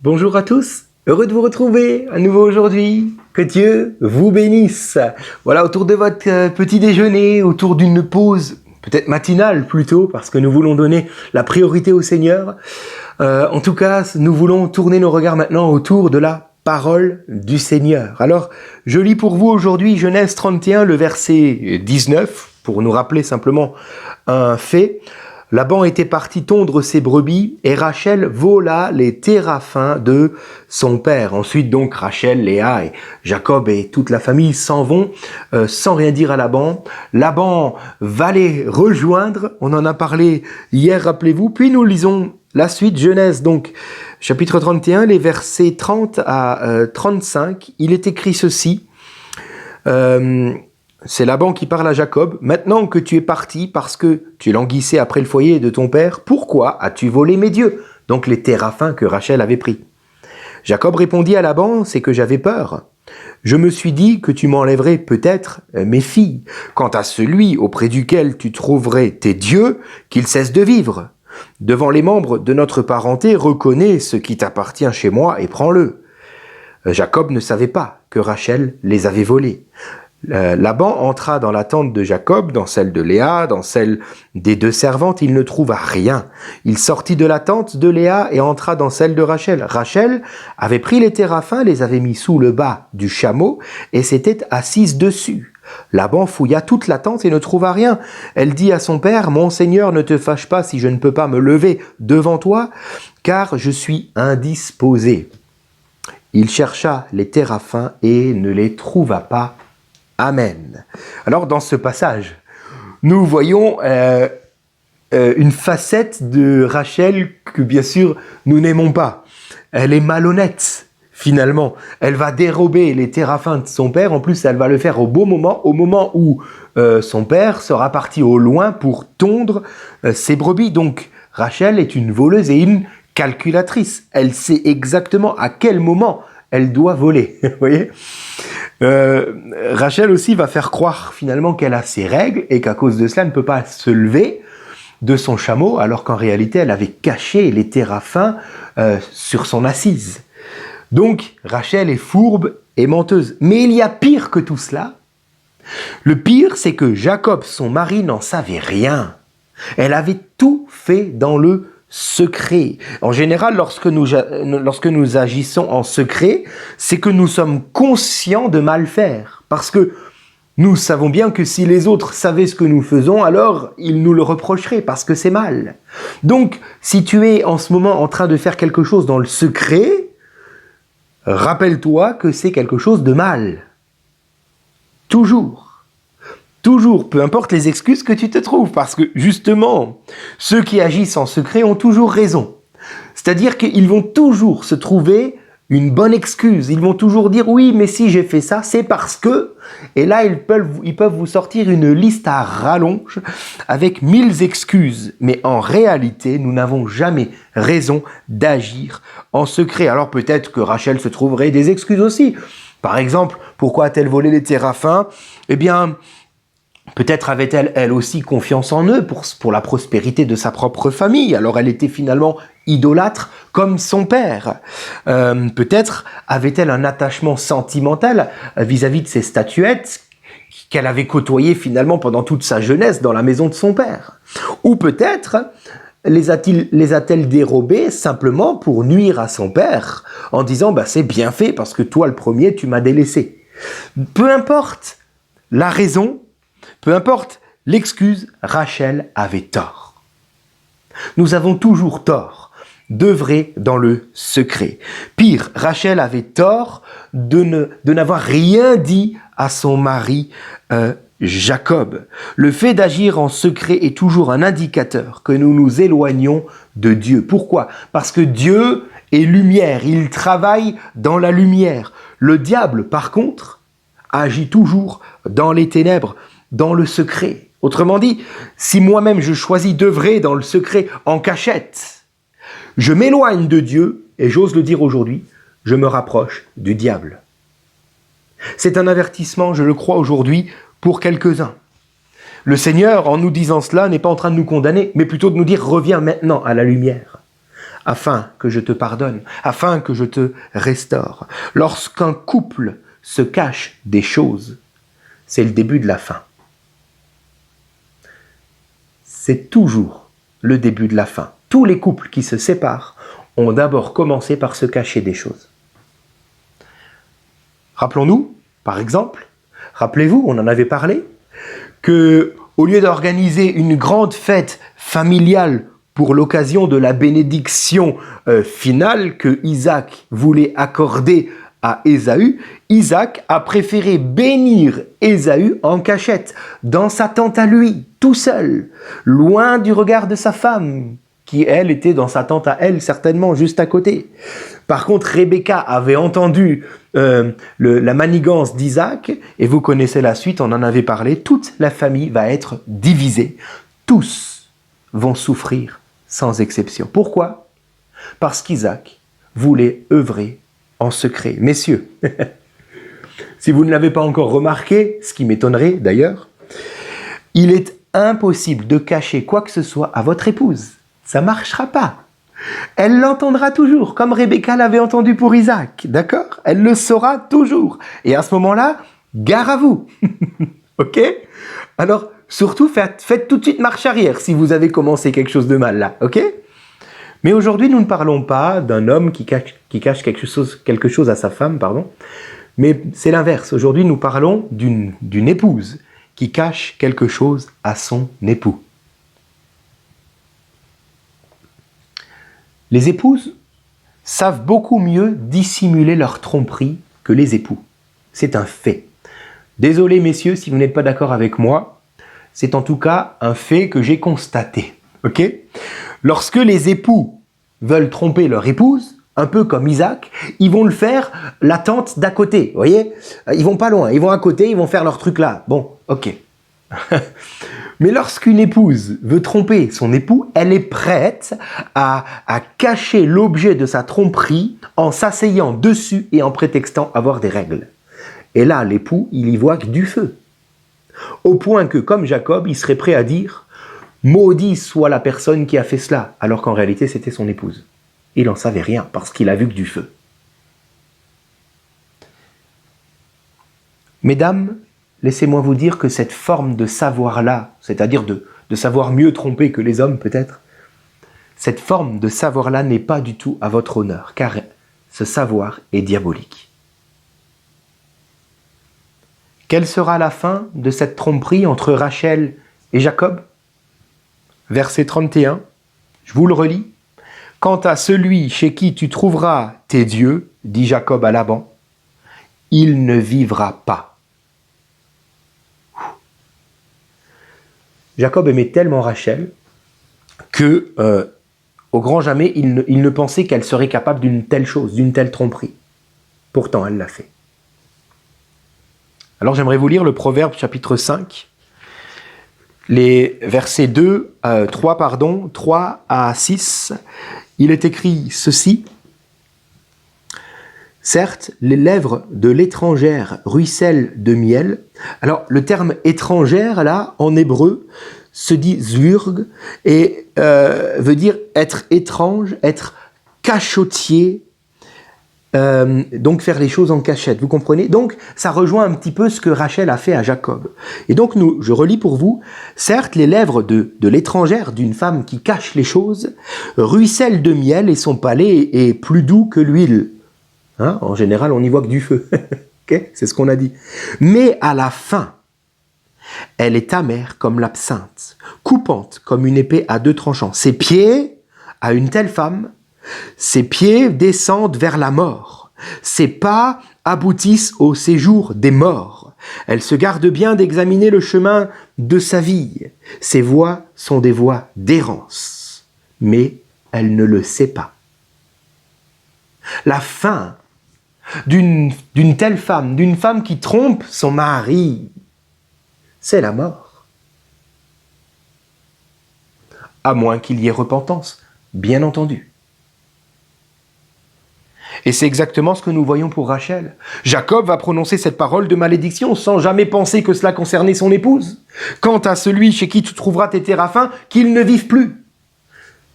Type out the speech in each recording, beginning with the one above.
Bonjour à tous, heureux de vous retrouver à nouveau aujourd'hui. Que Dieu vous bénisse. Voilà, autour de votre petit déjeuner, autour d'une pause, peut-être matinale plutôt, parce que nous voulons donner la priorité au Seigneur. En tout cas, nous voulons tourner nos regards maintenant autour de la parole du Seigneur. Alors, je lis pour vous aujourd'hui Genèse 31, le verset 19, pour nous rappeler simplement un fait. Laban était parti tondre ses brebis et Rachel vola les téraphins de son père. Ensuite donc Rachel, Léa et Jacob et toute la famille s'en vont sans rien dire à Laban. Laban va les rejoindre, on en a parlé hier, rappelez-vous. Puis nous lisons la suite, Genèse donc chapitre 31, les versets 30 à 35. Il est écrit ceci. C'est Laban qui parle à Jacob. « Maintenant que tu es parti parce que tu languissais après le foyer de ton père, pourquoi as-tu volé mes dieux ?» Donc les téraphins que Rachel avait pris. Jacob répondit à Laban, « C'est que j'avais peur. Je me suis dit que tu m'enlèverais peut-être mes filles. Quant à celui auprès duquel tu trouverais tes dieux, qu'il cesse de vivre. Devant les membres de notre parenté, reconnais ce qui t'appartient chez moi et prends-le. » Jacob ne savait pas que Rachel les avait volés. Laban entra dans la tente de Jacob, dans celle de Léa, dans celle des deux servantes, il ne trouva rien. Il sortit de la tente de Léa et entra dans celle de Rachel. Rachel avait pris les téraphins, les avait mis sous le bas du chameau et s'était assise dessus. Laban fouilla toute la tente et ne trouva rien. Elle dit à son père, « Mon Seigneur, ne te fâche pas si je ne peux pas me lever devant toi, car je suis indisposé. » Il chercha les téraphins et ne les trouva pas. Amen. Alors dans ce passage, nous voyons une facette de Rachel que bien sûr nous n'aimons pas. Elle est malhonnête finalement. Elle va dérober les téraphins de son père. En plus, elle va le faire au moment où son père sera parti au loin pour tondre ses brebis. Donc Rachel est une voleuse et une calculatrice. Elle sait exactement à quel moment elle doit voler. Vous voyez ? Rachel aussi va faire croire finalement qu'elle a ses règles et qu'à cause de cela elle ne peut pas se lever de son chameau alors qu'en réalité elle avait caché les téraphins sur son assise. Donc Rachel est fourbe et menteuse. Mais il y a pire que tout cela. Le pire, c'est que Jacob, son mari, n'en savait rien. Elle avait tout fait dans le secret. En général, lorsque nous agissons en secret, c'est que nous sommes conscients de mal faire. Parce que nous savons bien que si les autres savaient ce que nous faisons, alors ils nous le reprocheraient parce que c'est mal. Donc, si tu es en ce moment en train de faire quelque chose dans le secret, rappelle-toi que c'est quelque chose de mal. Toujours. Toujours, peu importe les excuses que tu te trouves, parce que justement, ceux qui agissent en secret ont toujours raison. C'est-à-dire qu'ils vont toujours se trouver une bonne excuse. Ils vont toujours dire « oui, mais si j'ai fait ça, c'est parce que… » Et là, ils peuvent vous sortir une liste à rallonge avec 1000 excuses. Mais en réalité, nous n'avons jamais raison d'agir en secret. Alors peut-être que Rachel se trouverait des excuses aussi. Par exemple, pourquoi a-t-elle volé les téraphins ? Eh bien… peut-être avait-elle, elle aussi, confiance en eux pour la prospérité de sa propre famille. Alors elle était finalement idolâtre comme son père. Peut-être avait-elle un attachement sentimental vis-à-vis de ces statuettes qu'elle avait côtoyées finalement pendant toute sa jeunesse dans la maison de son père. Ou peut-être les a-t-elle dérobées simplement pour nuire à son père en disant « c'est bien fait parce que toi le premier tu m'as délaissé ». Peu importe la raison, peu importe l'excuse, Rachel avait tort. Nous avons toujours tort d'œuvrer dans le secret. Pire, Rachel avait tort de n'avoir rien dit à son mari Jacob. Le fait d'agir en secret est toujours un indicateur que nous nous éloignons de Dieu. Pourquoi ? Parce que Dieu est lumière, il travaille dans la lumière. Le diable, par contre, agit toujours dans les ténèbres, dans le secret. Autrement dit, si moi-même je choisis d'œuvrer dans le secret en cachette, je m'éloigne de Dieu et j'ose le dire aujourd'hui, je me rapproche du diable. C'est un avertissement, je le crois aujourd'hui, pour quelques-uns. Le Seigneur, en nous disant cela, n'est pas en train de nous condamner, mais plutôt de nous dire « reviens maintenant à la lumière ». afin que je te pardonne, afin que je te restaure. Lorsqu'un couple se cache des choses, c'est le début de la fin. C'est toujours le début de la fin. Tous les couples qui se séparent ont d'abord commencé par se cacher des choses. Rappelons-nous, par exemple, rappelez-vous, on en avait parlé, que au lieu d'organiser une grande fête familiale pour l'occasion de la bénédiction finale que Isaac voulait accorder à Ésaü, Isaac a préféré bénir Ésaü en cachette, dans sa tente à lui, tout seul, loin du regard de sa femme, qui elle était dans sa tente à elle, certainement juste à côté. Par contre, Rebecca avait entendu la manigance d'Isaac, et vous connaissez la suite, on en avait parlé, toute la famille va être divisée. Tous vont souffrir sans exception. Pourquoi ? Parce qu'Isaac voulait œuvrer en secret. Messieurs, si vous ne l'avez pas encore remarqué, ce qui m'étonnerait d'ailleurs, il est impossible de cacher quoi que ce soit à votre épouse. Ça ne marchera pas. Elle l'entendra toujours, comme Rebecca l'avait entendu pour Isaac, d'accord ? Elle le saura toujours. Et à ce moment-là, gare à vous. Ok ? Alors, surtout, faites tout de suite marche arrière si vous avez commencé quelque chose de mal là, ok ? Mais aujourd'hui, nous ne parlons pas d'un homme qui cache quelque chose à sa femme, mais c'est l'inverse. Aujourd'hui, nous parlons d'une épouse qui cache quelque chose à son époux. Les épouses savent beaucoup mieux dissimuler leur tromperie que les époux. C'est un fait. Désolé messieurs si vous n'êtes pas d'accord avec moi, c'est en tout cas un fait que j'ai constaté. Ok ? Lorsque les époux veulent tromper leur épouse, un peu comme Isaac, ils vont le faire la tente d'à côté, vous voyez ? Ils vont pas loin, ils vont à côté, ils vont faire leur truc là. Bon, ok. Mais lorsqu'une épouse veut tromper son époux, elle est prête à cacher l'objet de sa tromperie en s'asseyant dessus et en prétextant avoir des règles. Et là, l'époux, il y voit que du feu. Au point que, comme Jacob, il serait prêt à dire « Maudit soit la personne qui a fait cela », alors qu'en réalité, c'était son épouse. Il n'en savait rien parce qu'il a vu que du feu. Mesdames, laissez-moi vous dire que cette forme de savoir-là, c'est-à-dire de savoir mieux tromper que les hommes peut-être, cette forme de savoir-là n'est pas du tout à votre honneur, car ce savoir est diabolique. Quelle sera la fin de cette tromperie entre Rachel et Jacob ? Verset 31, je vous le relis. « Quant à celui chez qui tu trouveras tes dieux, dit Jacob à Laban, il ne vivra pas. » Jacob aimait tellement Rachel que, au grand jamais, il ne pensait qu'elle serait capable d'une telle chose, d'une telle tromperie. Pourtant, elle l'a fait. Alors, j'aimerais vous lire le Proverbe chapitre 5, les versets 3 à 6. Il est écrit ceci. « Certes, les lèvres de l'étrangère ruissellent de miel. » Alors, le terme « étrangère », là, en hébreu, se dit « zwurg » et veut dire être étrange, être cachotier, donc faire les choses en cachette. Vous comprenez ? Donc, ça rejoint un petit peu ce que Rachel a fait à Jacob. Et donc, je relis pour vous. « Certes, les lèvres de l'étrangère, d'une femme qui cache les choses, ruissellent de miel et son palais est plus doux que l'huile. » Hein, en général, on n'y voit que du feu. Okay, c'est ce qu'on a dit. Mais à la fin, elle est amère comme l'absinthe, coupante comme une épée à deux tranchants. Ses pieds, à une telle femme, ses pieds descendent vers la mort. Ses pas aboutissent au séjour des morts. Elle se garde bien d'examiner le chemin de sa vie. Ses voies sont des voies d'errance, mais elle ne le sait pas. La fin d'une telle femme, d'une femme qui trompe son mari, c'est la mort. À moins qu'il y ait repentance, bien entendu. Et c'est exactement ce que nous voyons pour Rachel. Jacob va prononcer cette parole de malédiction sans jamais penser que cela concernait son épouse. Quant à celui chez qui tu trouveras tes téraphins, qu'il ne vive plus.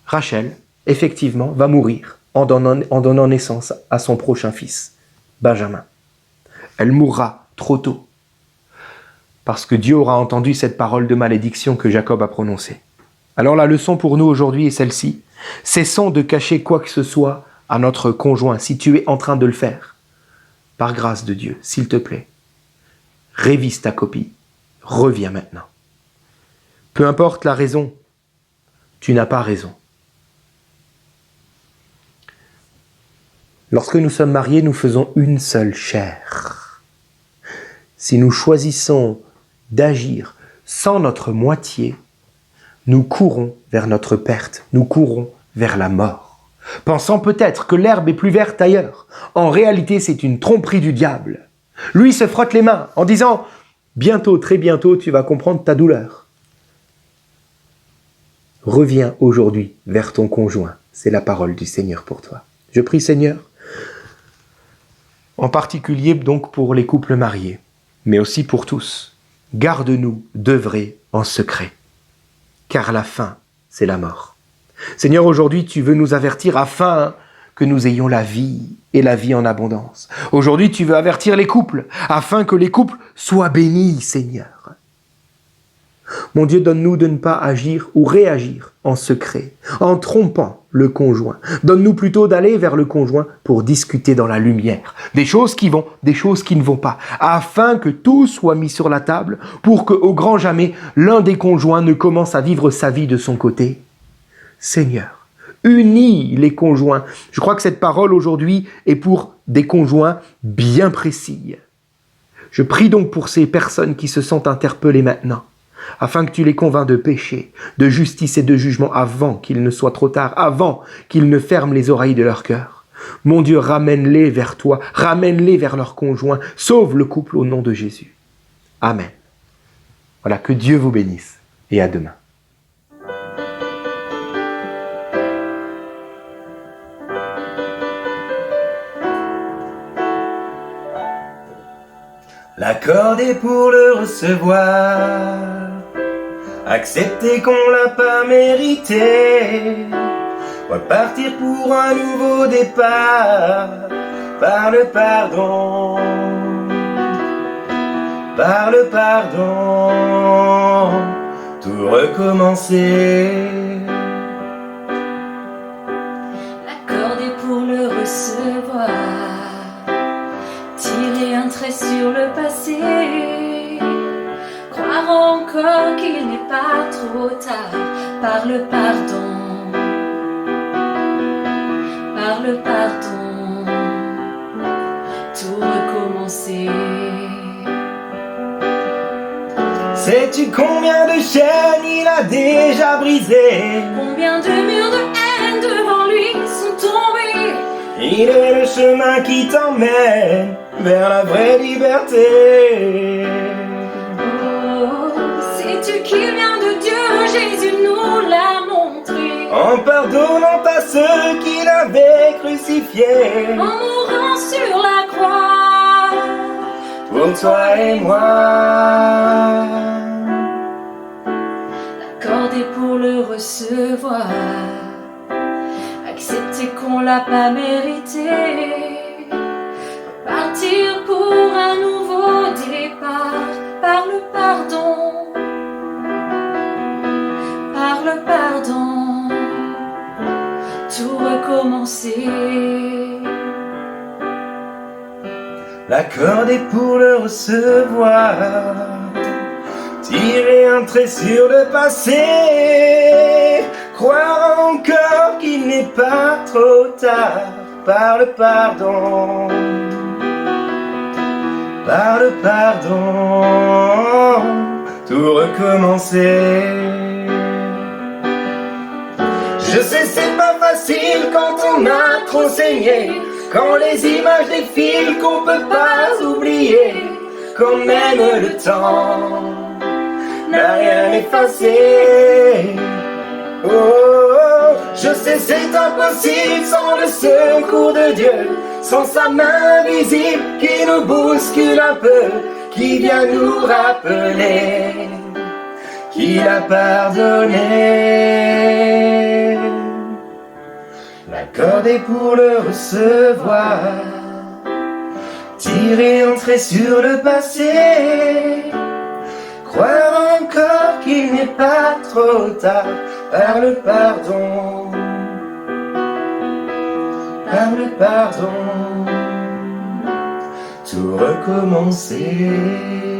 Rachel effectivement, va mourir en donnant naissance à son prochain fils, Benjamin. Elle mourra trop tôt, parce que Dieu aura entendu cette parole de malédiction que Jacob a prononcée. Alors la leçon pour nous aujourd'hui est celle-ci. Cessons de cacher quoi que ce soit à notre conjoint, si tu es en train de le faire. Par grâce de Dieu, s'il te plaît, révise ta copie, reviens maintenant. Peu importe la raison, tu n'as pas raison. Lorsque nous sommes mariés, nous faisons une seule chair. Si nous choisissons d'agir sans notre moitié, nous courons vers notre perte, nous courons vers la mort, pensant peut-être que l'herbe est plus verte ailleurs. En réalité, c'est une tromperie du diable. Lui se frotte les mains en disant « Bientôt, très bientôt, tu vas comprendre ta douleur. » Reviens aujourd'hui vers ton conjoint. C'est la parole du Seigneur pour toi. Je prie Seigneur, en particulier donc pour les couples mariés, mais aussi pour tous. Garde-nous d'œuvrer en secret, car la fin, c'est la mort. Seigneur, aujourd'hui, tu veux nous avertir afin que nous ayons la vie et la vie en abondance. Aujourd'hui, tu veux avertir les couples afin que les couples soient bénis, Seigneur. Mon Dieu, donne-nous de ne pas agir ou réagir en secret, en trompant le conjoint. Donne-nous plutôt d'aller vers le conjoint pour discuter dans la lumière. Des choses qui vont, des choses qui ne vont pas, afin que tout soit mis sur la table pour qu'au grand jamais, l'un des conjoints ne commence à vivre sa vie de son côté. Seigneur, unis les conjoints. Je crois que cette parole aujourd'hui est pour des conjoints bien précis. Je prie donc pour ces personnes qui se sentent interpellées maintenant, afin que tu les convaincs de péché, de justice et de jugement avant qu'il ne soit trop tard, avant qu'ils ne ferment les oreilles de leur cœur. Mon Dieu, ramène-les vers toi, ramène-les vers leur conjoint, sauve le couple au nom de Jésus. Amen. Voilà, que Dieu vous bénisse et à demain. L'accorder pour le recevoir, accepter qu'on l'a pas mérité, repartir pour un nouveau départ, par le pardon, tout recommencer. L'accorder pour le recevoir, tirer un trait sur le passé, croire encore qu'il n'est pas trop tard, par le pardon, tout recommencer. Sais-tu combien de chaînes il a déjà brisé? Combien de murs de haine devant lui sont tombés? Il est le chemin qui t'emmène vers la vraie liberté. Oh, sais-tu qu'il vient de Dieu? Jésus nous l'a montré. En pardonnant à ceux qui l'avaient crucifié, En mourant sur la croix, pour toi et moi. l'accorder pour le recevoir, accepter qu'on l'a pas mérité, repartir pour un nouveau départ, par le pardon, tout recommencer. L'accorder pour le recevoir, tirer un trait sur le passé, croire encore qu'il n'est pas trop tard, par le pardon, tout recommencer. Je sais c'est pas facile quand on a trop saigné, quand les images défilent qu'on peut pas oublier, quand même le temps n'a rien effacé. Oh, je sais c'est impossible sans le secours de Dieu, sans sa main visible qui nous bouscule un peu, qui vient nous rappeler qu'il a pardonné. accordé pour le recevoir. Tirer, entrer sur le passé, croire encore qu'il n'est pas trop tard. Par le pardon, par le pardon, tout recommencer.